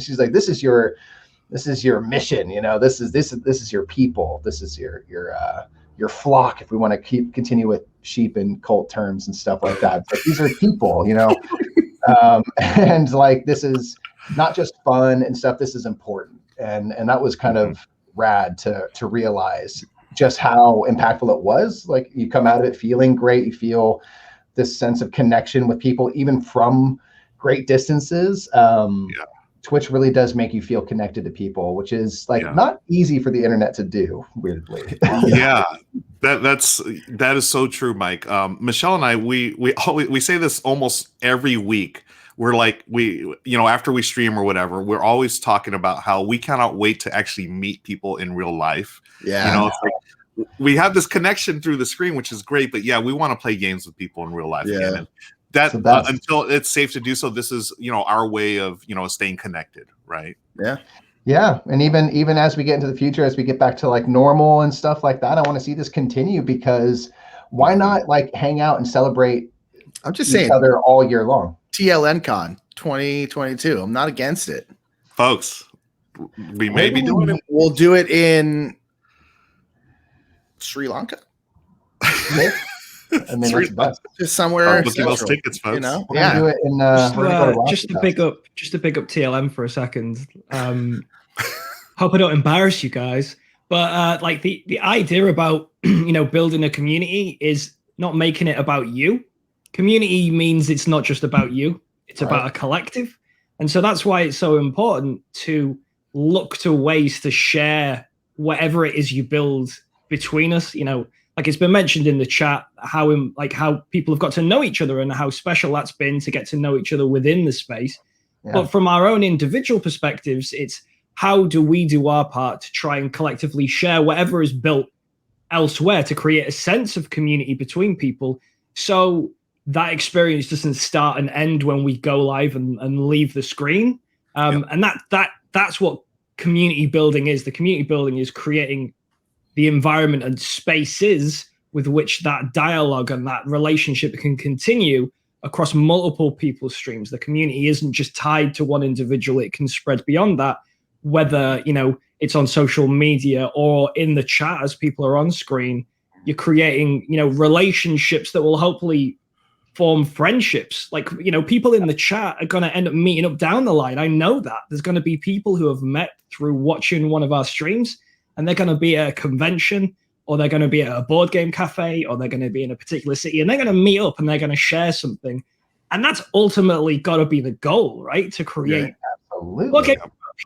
she's like, this is your mission. This is your people. This is your flock, if we want to continue with sheep and cult terms and stuff like that. But these are people, and like, this is not just fun and stuff. This is important. And that was kind of rad to realize just how impactful it was. Like, you come out of it feeling great. You feel this sense of connection with people, even from great distances. Twitch really does make you feel connected to people, which is not easy for the internet to do, weirdly. That is so true, Mike. Michelle and I, we say this almost every week. We're like, after we stream or whatever, we're always talking about how we cannot wait to actually meet people in real life. Yeah. It's like, we have this connection through the screen, which is great, but we want to play games with people in real life again. And that until it's safe to do so, this is, our way of, staying connected. Right. Yeah. Yeah. And even as we get into the future, as we get back to like normal and stuff like that, I want to see this continue, because why not like hang out and celebrate each other all year long? TLN Con 2022. I'm not against it. Folks, we may be doing it. We'll do it in Sri Lanka. I mean, that's the best. Just somewhere. Looking those tickets, folks. We're gonna do it in just to pick up TLM for a second. Hope I don't embarrass you guys, but like the idea about building a community is not making it about you. Community means it's not just about you, it's about a collective. And so that's why it's so important to look to ways to share whatever it is you build between us. You know, like it's been mentioned in the chat how people have got to know each other and how special that's been to get to know each other within the space. Yeah. But from our own individual perspectives, it's how do we do our part to try and collectively share whatever is built elsewhere to create a sense of community between people, so that experience doesn't start and end when we go live and leave the screen. And that's what community building is. The community building is creating the environment and spaces with which that dialogue and that relationship can continue across multiple people's streams. The community isn't just tied to one individual. It can spread beyond that, whether, you know, it's on social media or in the chat as people are on screen. You're creating, you know, relationships that will hopefully form friendships. Like, you know, people in the chat are going to end up meeting up down the line. I know that there's going to be people who have met through watching one of our streams, and they're going to be at a convention, or they're going to be at a board game cafe, or they're going to be in a particular city, and they're going to meet up and they're going to share something. And that's ultimately got to be the goal, right? To create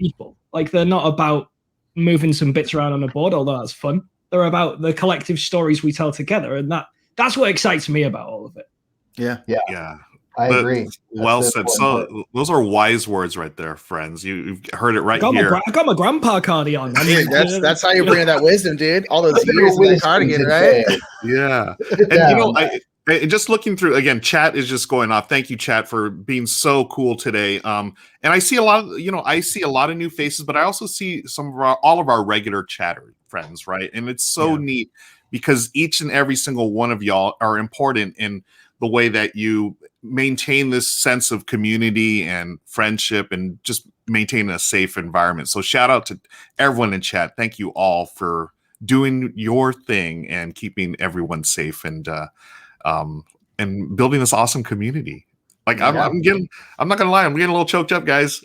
people. Like, they're not about moving some bits around on a board, although that's fun. They're about the collective stories we tell together, and that's what excites me about all of it. Yeah. I agree. Well said. So those are wise words right there, friends. You've heard it right here. I got my grandpa cardi on. I mean, that's how you're bringing that wisdom, dude. All those years in that cardigan, right? Yeah. And you know, I just looking through again, chat is just going off. Thank you, chat, for being so cool today. And I see a lot of new faces, but I also see all of our regular chatter friends, right? And it's so neat because each and every single one of y'all are important in the way that you maintain this sense of community and friendship and just maintain a safe environment. So shout out to everyone in chat. Thank you all for doing your thing and keeping everyone safe and building this awesome community. Like I'm not gonna lie, I'm getting a little choked up, guys.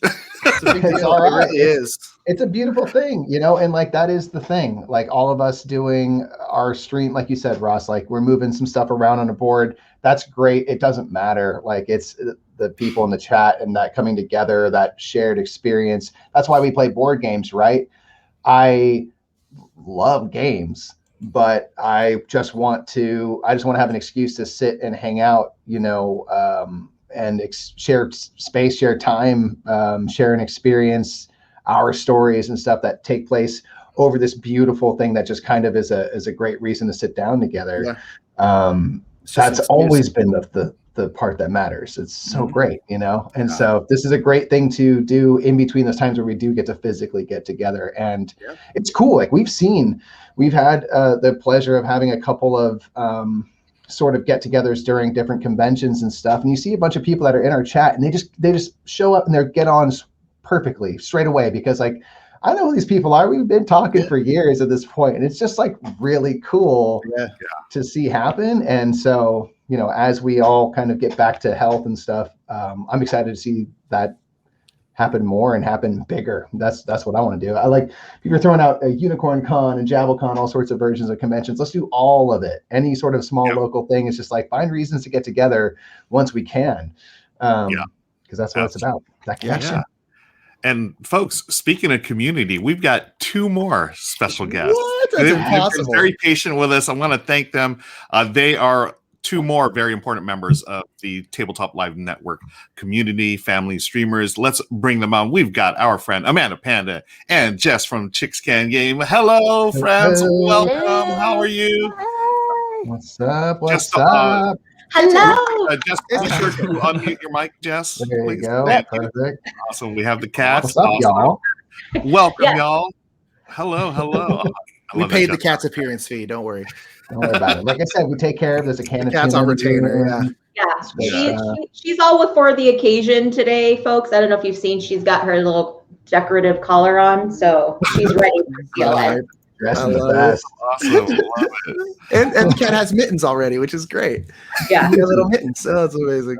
It's a beautiful thing, you know, and like that is the thing. Like all of us doing our stream, like you said, Ross, like we're moving some stuff around on a board. That's great. It doesn't matter. Like it's the people in the chat and that coming together, that shared experience. That's why we play board games, right? I love games, but I just want to have an excuse to sit and hang out, you know, and share space, share time, share an experience, our stories and stuff that take place over this beautiful thing that just kind of is a great reason to sit down together. That's always been the part that matters. It's so great, you know? And so this is a great thing to do in between those times where we do get to physically get together. And it's cool. Like we've had the pleasure of having a couple of sort of get-togethers during different conventions and stuff. And you see a bunch of people that are in our chat and they just show up and they're get-ons perfectly straight away because like, I know who these people are. We've been talking for years at this point, and it's just like really cool to see happen. And so, you know, as we all kind of get back to health and stuff, I'm excited to see that happen more and happen bigger. That's what I want to do. I like people are throwing out a Unicorn Con and JavelCon, all sorts of versions of conventions. Let's do all of it. Any sort of small local thing is just like find reasons to get together once we can. Because that's what it's about. That connection. And folks, speaking of community, we've got two more special guests. What? That's impossible. They've been very patient with us. I want to thank them. They are two more very important members of the Tabletop Live Network community, family streamers. Let's bring them on. We've got our friend Amanda Panda and Jess from Chix Can Game. Hello, friends. Hello. Welcome. How are you? What's up? What's up? Hello. Just be sure to unmute your mic, Jess. There you go. Perfect. Awesome. We have the cats. What's up, y'all? Welcome, y'all. Hello. We paid the cat's appearance fee. Don't worry. Don't worry about it. Like I said, we take care of. There's a can of cat's on retainer. She's all for the occasion today, folks. I don't know if you've seen. She's got her little decorative collar on, so she's ready for TLN. Awesome. Love it. And the cat has mittens already, which is great. Yeah, little mittens. Oh, that's amazing.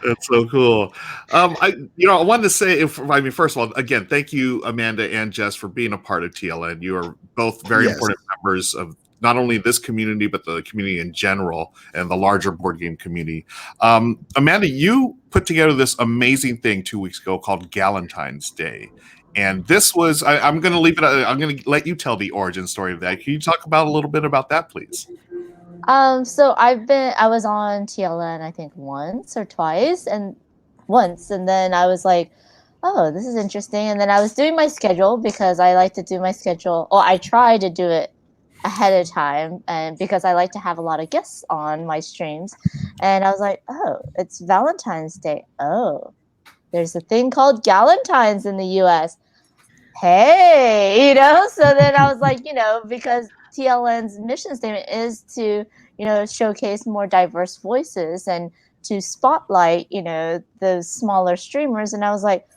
That's so cool. I wanted to say, first of all, again, thank you, Amanda and Jess, for being a part of TLN. You are both very important members of not only this community, but the community in general and the larger board game community. Amanda, you put together this amazing thing 2 weeks ago called Galentine's Day. And this was, I'm going to leave it. I'm going to let you tell the origin story of that. Can you talk about a little bit about that, please? So I was on TLN, I think once or twice, and then I was like, oh, this is interesting. And then I was doing my schedule because I like to do my schedule. Or I try to do it ahead of time, and because I like to have a lot of guests on my streams. And I was like, oh, it's Valentine's Day. Oh, there's a thing called Galentines in the US. Hey, so then I was like, because TLN's mission statement is to, showcase more diverse voices and to spotlight, those smaller streamers. And I was like,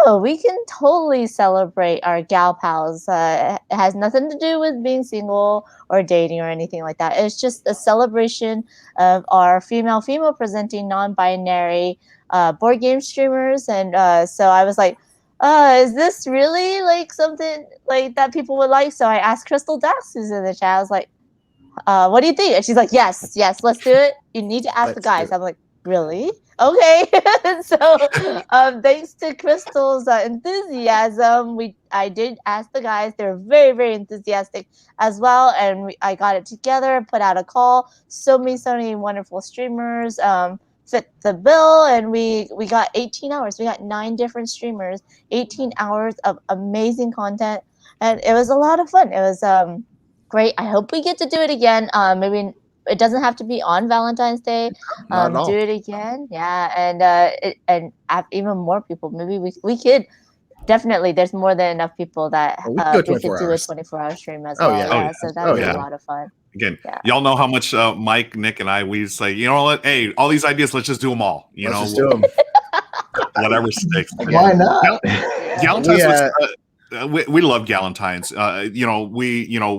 oh, we can totally celebrate our gal pals. It has nothing to do with being single or dating or anything like that. It's just a celebration of our female presenting non-binary board game streamers. And so I was like, is this really like something like that people would like? So I asked Crystal Dax, who's in the chat. I was like, what do you think? And she's like, yes, let's do it. You need to ask the guys. I'm like, really? Okay. So thanks to Crystal's enthusiasm, I did ask the guys. They're very, very enthusiastic as well. And I got it together, put out a call. So many wonderful streamers fit the bill, and we got 18 hours. We got 9 different streamers, 18 hours of amazing content, and it was a lot of fun. It was great. I hope we get to do it again. Maybe it doesn't have to be on Valentine's Day. Do it again, yeah, and have even more people. Maybe we could. Definitely, there's more than enough people that we could do a 24-hour stream as well. Yeah, so that would be a lot of fun. Again, y'all know how much Mike, Nick, and I, we say, you know what? Hey, all these ideas, let's just do them all. Let's just do them. Whatever sticks. Why not? Galentines was, we love Galentines.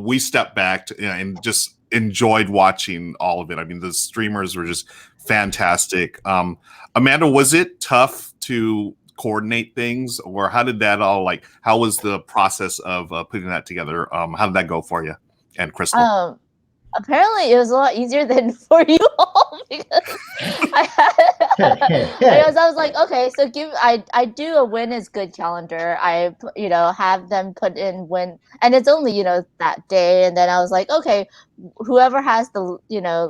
We stepped back and just enjoyed watching all of it. I mean, the streamers were just fantastic. Amanda, was it tough to coordinate things, or how did that all how was the process of putting that together? How did that go for you and Crystal? Apparently it was a lot easier than for you all because I was like, okay, so I do a win is good calendar. I have them put in when, and it's only that day, and then I was like, okay, whoever has the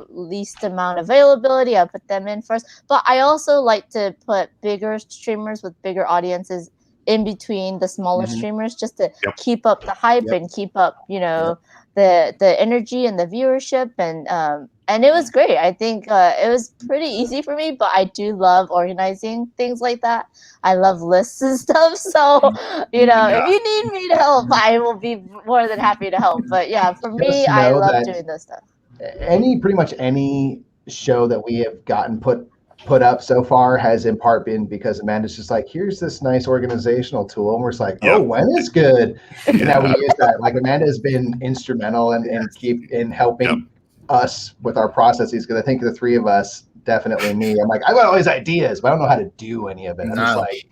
least amount of availability, I'll put them in first. But I also like to put bigger streamers with bigger audiences in between the smaller streamers, just to keep up the hype and keep up the energy and the viewership, and it was great. I think it was pretty easy for me, but I do love organizing things like that. I love lists and stuff, so if you need me to help, I will be more than happy to help. But yeah, for me, I love doing this stuff. Pretty much any show that we have gotten put up so far has in part been because Amanda's just like, here's this nice organizational tool, and we're just like, oh, when is good? And now we use that. Like, Amanda has been instrumental in helping us with our processes, because I think the three of us, definitely me, I'm like, I've got all these ideas, but I don't know how to do any of it. I'm just like,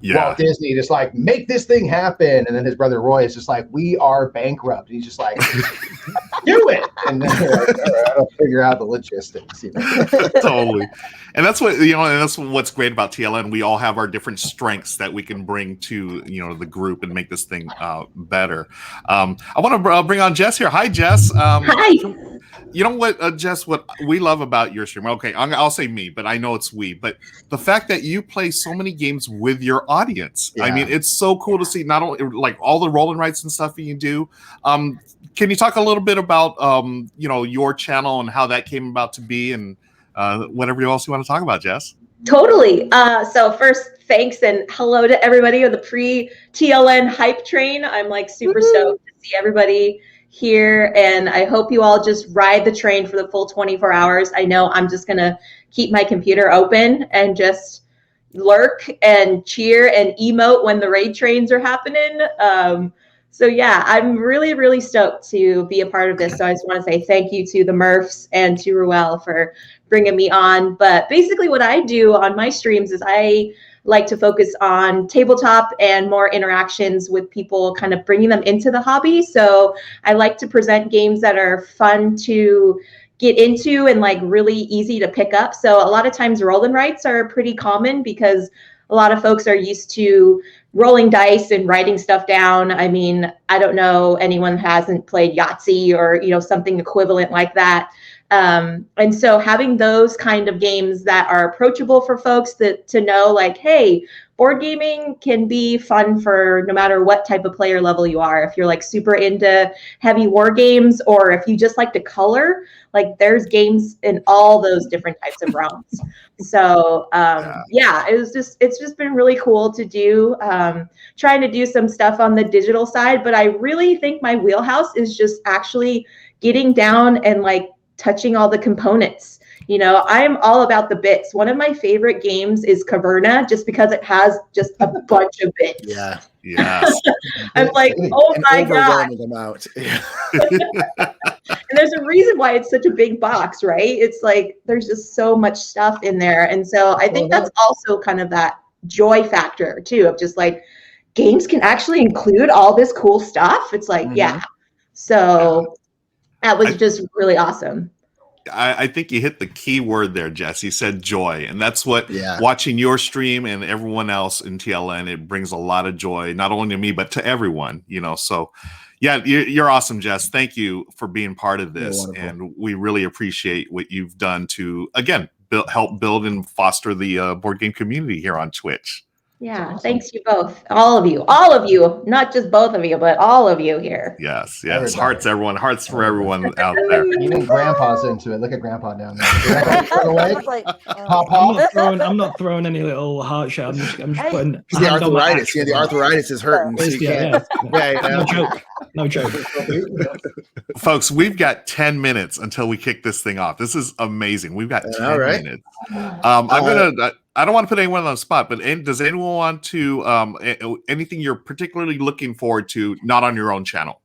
Walt Disney, just like, make this thing happen. And then his brother Roy is just like, we are bankrupt. And he's just like, do it. And then we're like, all right, I'll figure out the logistics. Totally. And that's what, and that's what's great about TLN. We all have our different strengths that we can bring to, the group and make this thing better. I want to bring on Jess here. Hi, Jess. Hi. You know what, Jess, what we love about your stream, okay, I'll say me, but I know it's we, but the fact that you play so many games with your audience. I mean, it's so cool to see, not only all the roll and writes and stuff you do. Can you talk a little bit about, your channel and how that came about to be, and whatever else you want to talk about, Jess? Totally. So first, thanks and hello to everybody on the pre-TLN hype train. I'm super stoked to see everybody here, and I hope you all just ride the train for the full 24 hours. I know I'm just gonna keep my computer open and just lurk and cheer and emote when the raid trains are happening. So yeah, I'm really, really stoked to be a part of this. So I just want to say thank you to the Murphs and to Ruel for bringing me on. But basically what I do on my streams is I like to focus on tabletop and more interactions with people, kind of bringing them into the hobby. So I like to present games that are fun to get into and really easy to pick up. So a lot of times roll and writes are pretty common because a lot of folks are used to rolling dice and writing stuff down. I mean, I don't know anyone who hasn't played Yahtzee or, you know, something equivalent like that. And so having those kind of games that are approachable for folks to know like, hey, board gaming can be fun for no matter what type of player level you are. If you're like super into heavy war games, or if you just like to color, like there's games in all those different types of realms. So yeah, it's just been really cool to do, trying to do some stuff on the digital side. But I really think my wheelhouse is just actually getting down and like touching all the components. You know, I am all about the bits. One of my favorite games is Caverna, just because it has just a bunch of bits. Yeah. Yes. I'm like, oh my God. Amount. And there's a reason why it's such a big box, right? It's like there's just so much stuff in there. And so I think that's also kind of that joy factor too, of just like games can actually include all this cool stuff. It's like, yeah. So that was just really awesome. I think you hit the key word there, Jess. You said joy. And that's what watching your stream and everyone else in TLN, it brings a lot of joy, not only to me, but to everyone, you know. So yeah, you're awesome, Jess. Thank you for being part of this. And we really appreciate what you've done to, again, help build and foster the board game community here on Twitch. Yeah, awesome. Thanks you both. All of you, not just both of you, but all of you here. Yes. Hearts, everyone. Hearts for everyone out there. Even Grandpa's into it. Look at Grandpa down there. I'm not throwing any little heart shot. I'm just putting the arthritis. Yeah, the arthritis is hurting. So you can't. No joke. Folks, we've got 10 minutes until we kick this thing off. This is amazing. We've got 10 minutes. I don't want to put anyone on the spot, but does anyone want to anything you're particularly looking forward to, not on your own channel?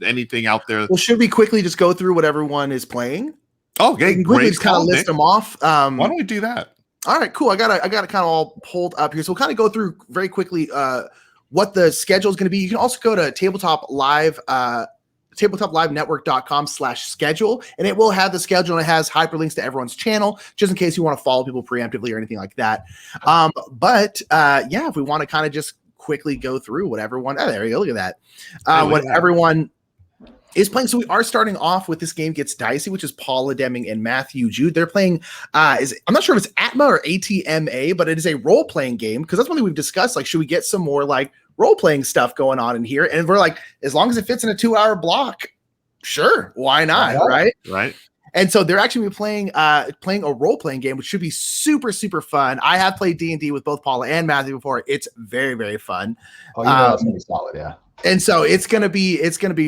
Anything out there? Well, should we quickly just go through what everyone is playing? Oh, okay, great. Just kind of list them off. Why don't we do that? All right, cool. I got it kind of all pulled up here, so we'll kind of go through very quickly what the schedule is going to be. You can also go to Tabletop Live. TabletopLiveNetwork.com/schedule, and it will have the schedule, and it has hyperlinks to everyone's channel, just in case you want to follow people preemptively or anything like that. If we want to kind of just quickly go through what everyone, there you go, look at that. Everyone is playing. So we are starting off with This Game Gets Dicey, which is Paula Deming and Matthew Jude. They're playing, I'm not sure if it's ATMA or ATMA, but it is a role-playing game, because that's one thing we've discussed, like, should we get some more, like, role-playing stuff going on in here? And we're like, as long as it fits in a 2-hour block, sure, why not? Right. And so they're actually playing a role-playing game, which should be super, super fun. I have played D&D with both Paula and Matthew before. It's very, very fun. Oh, it's gonna be solid, yeah. And so it's gonna be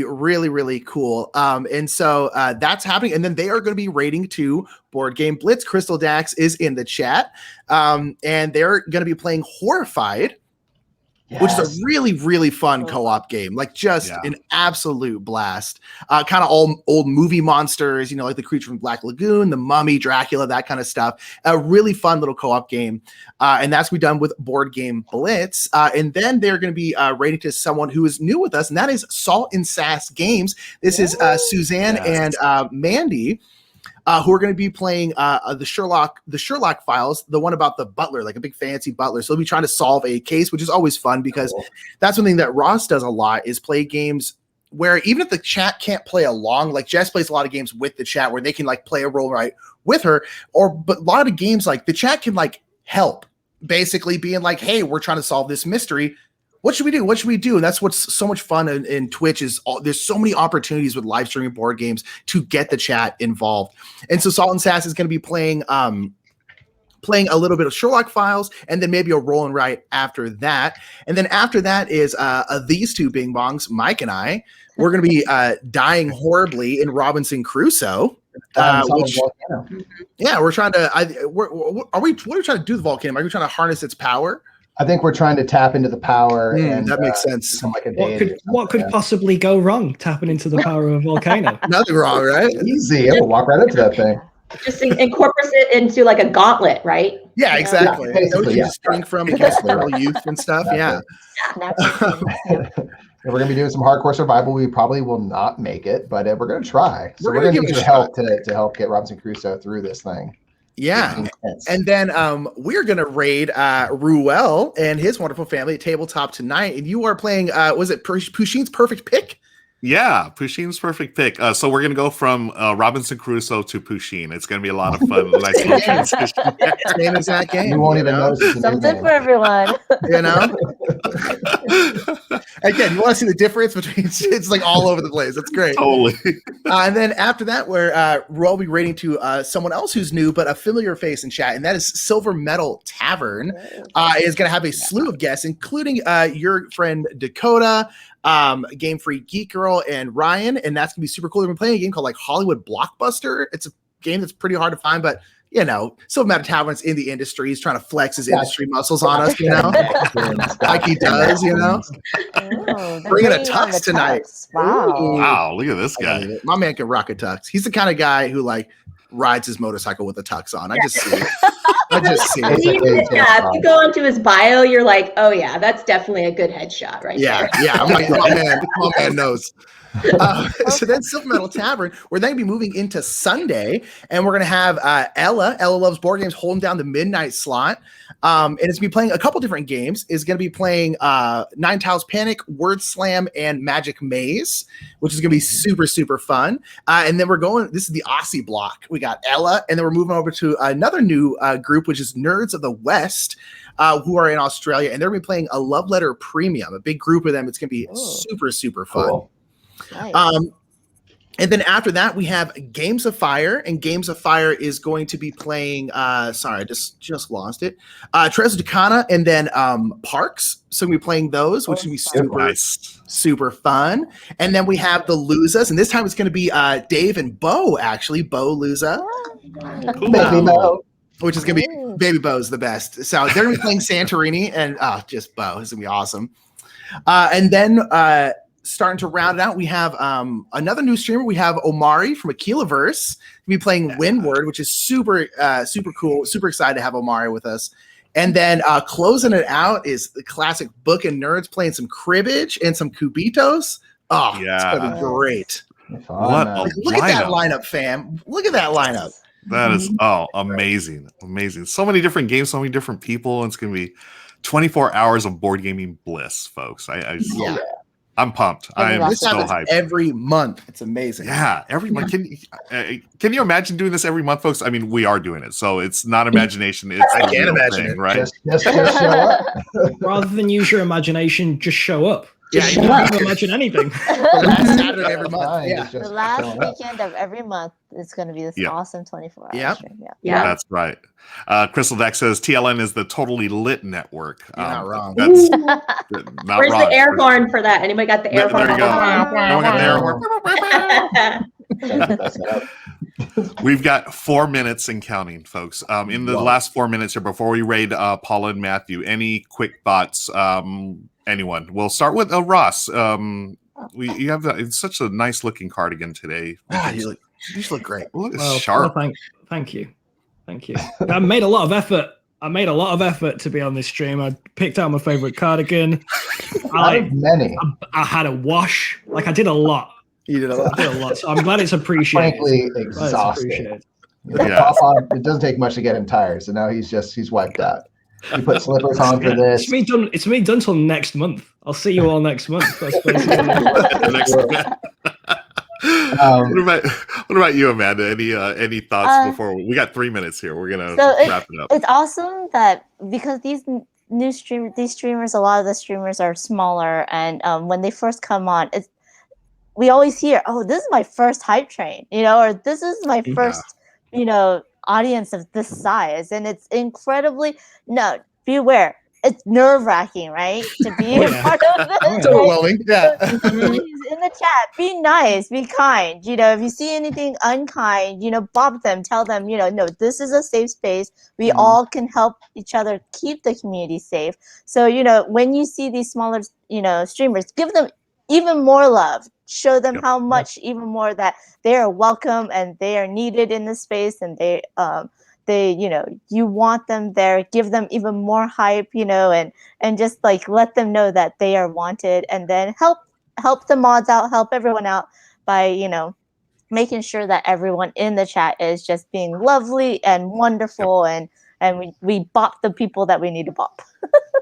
really, really cool. And so that's happening. And then they are going to be rating to Board Game Blitz. Crystal Dax is in the chat, and they're going to be playing Horrified. Yes. Which is a really, really fun co-op game, like just an absolute blast. Kind of all old movie monsters, you know, like the Creature from Black Lagoon, the Mummy, Dracula, that kind of stuff. A really fun little co-op game. And that's going to be done with Board Game Blitz. And then they're going to be rating to someone who is new with us, and that is Salt and Sass Games. This is Suzanne and Mandy. Who are going to be playing the Sherlock Files, the one about the butler, like a big fancy butler. So they'll be trying to solve a case, which is always fun, because that's one thing that Ross does a lot, is play games where even if the chat can't play along, like Jess plays a lot of games with the chat where they can like play a role right with her, but a lot of games like the chat can like help, basically being like, hey, we're trying to solve this mystery. What should we do? What should we do? And that's what's so much fun in Twitch is there's so many opportunities with live streaming board games to get the chat involved. And so Salt and Sass is going to be playing a little bit of Sherlock Files, and then maybe a roll and write after that. And then after that is these two bing bongs, Mike and I. We're going to be dying horribly in Robinson Crusoe. We're trying to. What are we trying to do with the volcano? Are we trying to harness its power? I think we're trying to tap into the power, and that makes sense. Like what could possibly go wrong tapping into the power of a volcano? Nothing wrong, right? Easy. We'll walk right into that thing. Just incorporate it into like a gauntlet, right? Yeah, exactly. Starting from eternal youth and stuff. We're going to be doing some hardcore survival. We probably will not make it, but we're going to try. So we're going to need your help to help get Robinson Crusoe through this thing. Yeah. And then we're going to raid Ruel and his wonderful family at tabletop tonight. And you are playing, was it Pusheen's Perfect Pick? Yeah, Pusheen's Perfect Pick. So we're going to go from Robinson Crusoe to Pusheen. It's going to be a lot of fun. Nice little transition. Same exact game. You won't even notice. Something for everyone. You know? Again, you want to see the difference between it's like all over the place. That's great. Totally. And then after that, we'll be rating to someone else who's new, but a familiar face in chat, and that is Silver Metal Tavern. Is going to have a slew of guests, including your friend Dakota, Game Freak Geek Girl, and Ryan, and that's gonna be super cool. They're playing a game called like Hollywood Blockbuster. It's a game that's pretty hard to find, but you know, Silver Metal Tavern's in the industry. He's trying to flex his industry muscles on us, you know, like he does, you know. Bringing a tux tonight. Wow! Wow! Look at this guy. My man can rock a tux. He's the kind of guy who like rides his motorcycle with a tux on. I just see it. If you go onto his bio, you're like, oh yeah, that's definitely a good headshot, right? Yeah, there. yeah. My man knows. So then Silver Metal Tavern, we're then going to be moving into Sunday, and we're going to have Ella Loves Board Games holding down the midnight slot. And it's going to be playing a couple different games. It's going to be playing Nine Tiles Panic, Word Slam, and Magic Maze, which is going to be super, super fun. And then this is the Aussie block. We got Ella, and then we're moving over to another new group, which is Nerds of the West, who are in Australia, and they're going to be playing a Love Letter Premium, a big group of them. It's going to be super, super fun. Cool. Nice. And then after that, we have Games of Fire, and Games of Fire is going to be playing. Sorry, I just lost it. Trezor Ducana, and then Parks. So we'll be playing those, which will be super fun. And then we have the Losas, and this time it's going to be Dave and Bo. Actually, Bo Lusa, Baby Bo. which is going to be Baby Bo's the best. So they're going to be playing Santorini, and just Bo. It's going to be awesome. And then. Starting to round it out, we have another new streamer. We have Omari from Aquilaverse. We'll be playing Windward, which is super cool. Super excited to have Omari with us. And then closing it out is the classic Book and Nerds playing some cribbage and some cubitos. Oh, yeah. It's going to be great. Look at that lineup, fam. Look at that lineup. That is, amazing. Amazing. So many different games, so many different people. It's going to be 24 hours of board gaming bliss, folks. I'm pumped. I'm so hyped. Every month. It's amazing. Yeah, every month. Can you imagine doing this every month, folks? I mean, we are doing it. So it's not imagination. It's I can't imagine it. Right? Just show up. Rather than use your imagination, just show up. Yeah, you don't have to imagine anything. The last Saturday every month. Yeah. The last weekend of every month is going to be this awesome 24-hour stream. Yeah, that's right. Crystal Deck says TLN is the totally lit network. You're not wrong. That's not Where's wrong. the air horn for that? Anybody got the air horn? There you go. We've got 4 minutes and counting, folks. In the last 4 minutes here, before we raid Paula and Matthew, any quick thoughts? Anyone? We'll start with Ross. You have it's such a nice looking cardigan today. You just look great. Sharp. Well, thank you. I made a lot of effort to be on this stream. I picked out my favorite cardigan. I had a wash. Like I did a lot. You did a lot. I did a lot. So I'm glad it's appreciated. Frankly, exhausted. Yeah. It doesn't take much to get him tired. So now he's wiped out. You put slippers on for this. It's me done till next month. I'll see you all next month. That's what about you, Amanda? Any thoughts before we got 3 minutes here? We're gonna wrap it up. It's awesome that because these streamers, a lot of the streamers are smaller, and when they first come on, we always hear, "Oh, this is my first hype train," or "This is my first," audience of this size, and it's incredibly be aware. It's nerve-wracking, right? To be part of this. It's overwhelming. Yeah. Please, in the chat, be nice, be kind. If you see anything unkind, bop them, tell them, no, this is a safe space. We all can help each other keep the community safe. So, when you see these smaller, streamers, give them even more love. Show them how much even more that they are welcome and they are needed in this space, and they you want them there. Give them even more hype, and just like let them know that they are wanted, and then help the mods out, help everyone out by making sure that everyone in the chat is just being lovely and wonderful, and we bop the people that we need to bop.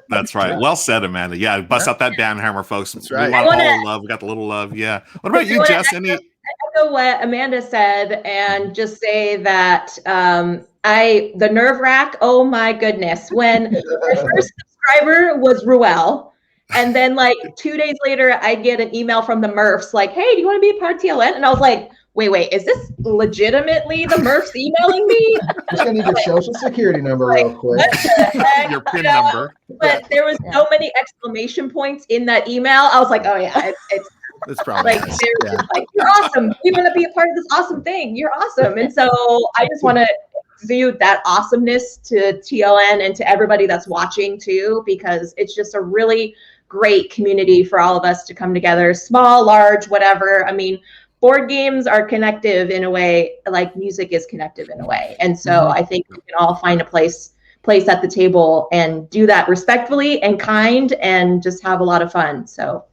That's right. Well said, Amanda. Yeah, bust out that band hammer, folks. That's right. We want all the love. We got the little love. Yeah. What about you, Jess? Echo what Amanda said, and just say that the nerve rack. Oh my goodness! When our first subscriber was Ruel, and then like 2 days later, I get an email from the Murphs like, "Hey, do you want to be a part of TLN?" And I was like, "Wait, is this legitimately the Murphs emailing me?" Just gonna need your social security number real quick. Your PIN number. But there was so many exclamation points in that email. I was like, "Oh yeah, it's probably like, like, you're awesome. You want to be a part of this awesome thing. You're awesome." And so I just want to exude that awesomeness to TLN and to everybody that's watching too, because it's just a really great community for all of us to come together, small, large, whatever. I mean, board games are connective in a way, like music is connective in a way. And so I think we can all find a place at the table and do that respectfully and kind and just have a lot of fun. So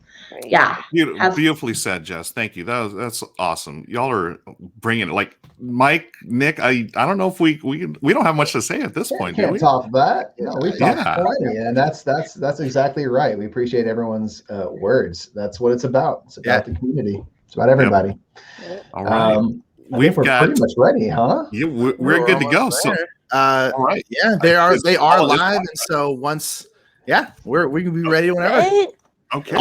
yeah. Beautifully said, Jess. Thank you. That's awesome. Y'all are bringing it. Like Mike, Nick, I don't know if we don't have much to say at this point. Can't top that. We've talked plenty, and that's exactly right. We appreciate everyone's words. That's what it's about. It's about the community. It's about everybody. Yep. All right. We're pretty much ready, huh? Yeah, we're good to go. So all right. Yeah, they are live, and so once we can be ready whenever. Okay.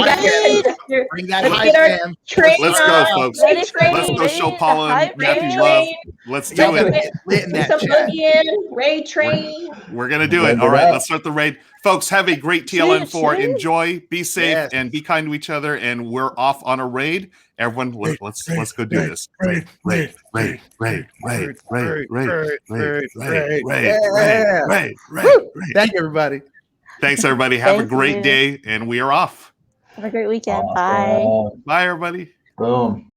Bring that high, fam. Let's go, folks. Let's go show Paula and Matthew love. Let's do it. Raid train. We're going to do it. All right, let's start the raid. Folks, have a great TLN 4. Enjoy, be safe, and be kind to each other. And we're off on a raid. Everyone, let's go do this. Raid. Thank you, everybody. Thanks, everybody. Have a great day, and we are off. Have a great weekend. Bye. Bye, everybody. Boom.